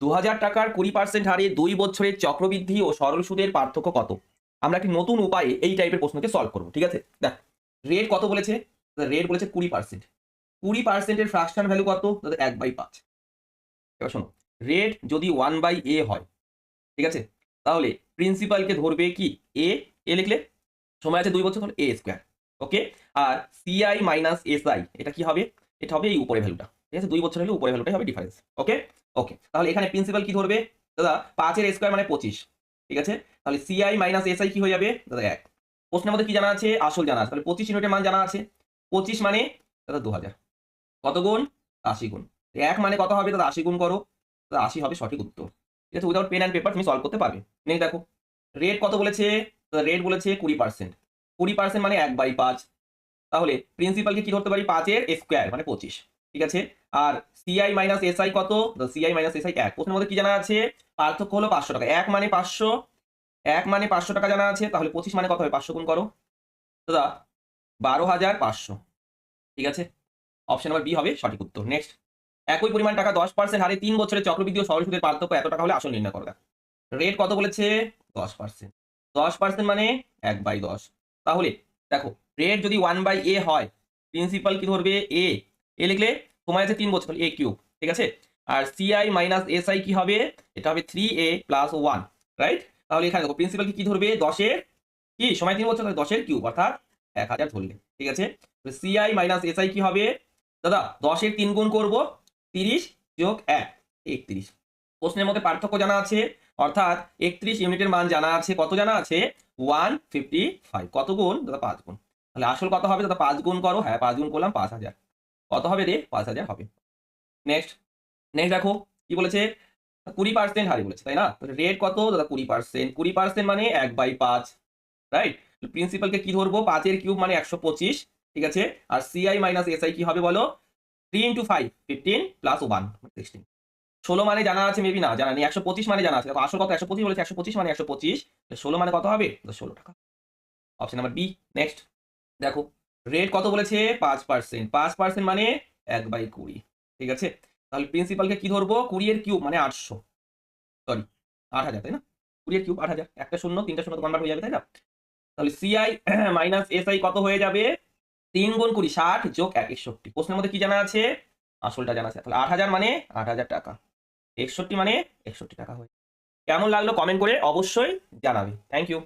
২০০০ টাকার ২০% হারে ২ বছরের চক্রবৃদ্ধি ও সরল সুদের পার্থক্য কত? আমরা একটি নতুন উপায়ে এই টাইপের প্রশ্নকে সলভ করব। ঠিক আছে? দেখ, রেট কত বলেছে? রেট বলেছে 20%। 20% এর ফ্র্যাকশন ভ্যালু কত? দাদা 1/5। এবার শোনো, রেট যদি 1/a হয়, ঠিক আছে? তাহলে প্রিন্সিপালকে ধরবে কি? a। a লিখলে সময় আছে 2 বছর, তাহলে a স্কয়ার। ওকে? আর CI মাইনাস SI এটা কি হবে? এটা হবে এই উপরের ভ্যালুটা। ঠিক আছে? 2 বছর হলে উপরের ভ্যালুটাই হবে ডিফারেন্স। ওকে? ওকে। তাহলে এখানে প্রিন্সিপাল কি ধরবে? দাদা 5 এর স্কয়ার মানে 25। ঠিক আছে? তাহলে CI মাইনাস SI কি হয়ে যাবে? দাদা 1। প্রশ্নের মধ্যে কি জানা আছে? আসল জানা আছে। তাহলে 25 ইউনিটের মান জানা আছে। 25 মানে দাদা 2000। কত গুণ? 80 গুণ। 1 মানে কত হবে? দাদা 80 গুণ করো। দাদা 80 হবে সঠিক উত্তর। ঠিক আছে? উইথআউট পেন অ্যান্ড পেপার তুমি সলভ করতে পারবে। নেক্সট দেখো, রেট কত বলেছে? দাদা রেট বলেছে 20%। 20% মানে 1/5। তাহলে প্রিন্সিপালকে কি ধরতে পারি? 5 এর স্কয়ার মানে 25। ঠিক আছে? আর CI মাইনাস SI কত? CI minus SI 1। প্রশ্নের মধ্যে কি জানা আছে? পার্থক্য হলো 500 টাকা। 1 মানে 500, 1 মানে 500 টাকা জানা আছে। তাহলে 25 মানে কত হবে? 500 গুণ করো। দাদা 12,500। ঠিক আছে? অপশন নাম্বার বি হবে সঠিক উত্তর। নেক্সট, একই পরিমাণ টাকা 10% হারে 3 বছরের চক্রবৃদ্ধি ও সরল সুদের পার্থক্য এত টাকা হলে আসল নির্ণয় করো। দেখো, রেট কত বলেছে? 10%। 10% মানে 1/10। তাহলে দেখো, রেট যদি 1/a হয়, প্রিন্সিপাল কি ধরবে? a। a লিখলে সময় আছে 3 বছর, তাহলে a কিউব। ঠিক আছে? আর CI মাইনাস SI কি হবে? এটা হবে 3a প্লাস 1। রাইট? তাহলে এখানে দেখো, প্রিন্সিপাল কি ধরবে? 10 এর কি সময় 3 বছর, তাহলে 10 এর কিউব অর্থাৎ 1000 ধরলে। ঠিক আছে? CI মাইনাস SI কি হবে? দাদা 10 এর 3 গুণ করব, 30 যোগ 1 31। প্রশ্নের মধ্যে পার্থক্য জানা আছে, অর্থাৎ 31 ইউনিটের মান জানা আছে। কত জানা আছে? 155। কত গুণ? দাদা 5 গুণ। তাহলে আসল কত হবে? দাদা 5 গুণ করো। হ্যাঁ, 5 গুণ করলাম 5000। কত হবে রে? 5000 হবে। নেক্সট, নেক্সট দেখো কি বলেছে? 20% হারে বলেছে, তাই না? তাহলে রেট কত? দাদা 20%। 20% মানে 1/5। রাইট? প্রিন্সিপালকে কি ধরবো? 5 এর কিউব মানে 125। ঠিক আছে? আর CI মাইনাস SI কি হবে বলো? 3 into 5 15 প্লাস 1 16। 16 মানে জানা আছে, মেবি না জানা নেই। 125 মানে জানা আছে। দেখো আসল কত? 125 বলেছে। 125 মানে 125। 16 মানে কত হবে? 16 টাকা। Option number B. নেক্সট দেখো, রেট কত বলেছে? 5%। 5% মানে 1/20। ঠিক আছে? তাহলে প্রিন্সিপালকে কি ধরবো? 20 এর কিউব মানে 800। সরি, 8000, তাই না? 20 এর কিউব 8000। একটা শূন্য, তিনটা শূন্য কনভার্ট হয়ে যাবে, তাই না? তাহলে CI মাইনাস SI কত হয়ে যাবে? 3 গুণ 20 60 যোগ 1 61। প্রশ্নের মধ্যে কি জানা আছে? আসলটা জানা আছে। তাহলে 8000 মানে 8000 টাকা। 61 মানে 61 টাকা হয়। কেমন লাগলো কমেন্ট করে অবশ্যই জানাবে। Thank you.